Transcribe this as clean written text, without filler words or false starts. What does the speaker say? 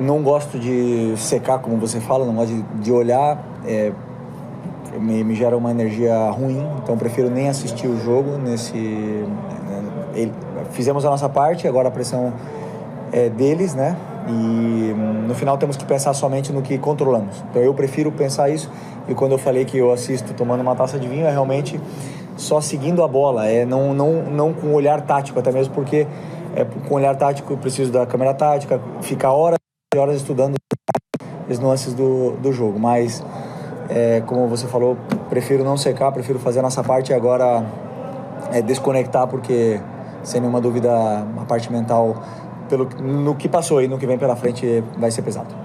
não gosto de secar, como você fala, não gosto de olhar, me gera uma energia ruim, então prefiro nem assistir o jogo. Fizemos a nossa parte, agora a pressão é deles, né? E no final temos que pensar somente no que controlamos. Então eu prefiro pensar isso, e quando eu falei que eu assisto tomando uma taça de vinho, é realmente só seguindo a bola, não com olhar tático, até mesmo porque com olhar tático eu preciso da câmera tática, ficar horas e horas estudando as nuances do jogo, mas como você falou, prefiro não secar, prefiro fazer a nossa parte e agora desconectar, porque sem nenhuma dúvida a parte mental no que passou e no que vem pela frente vai ser pesado.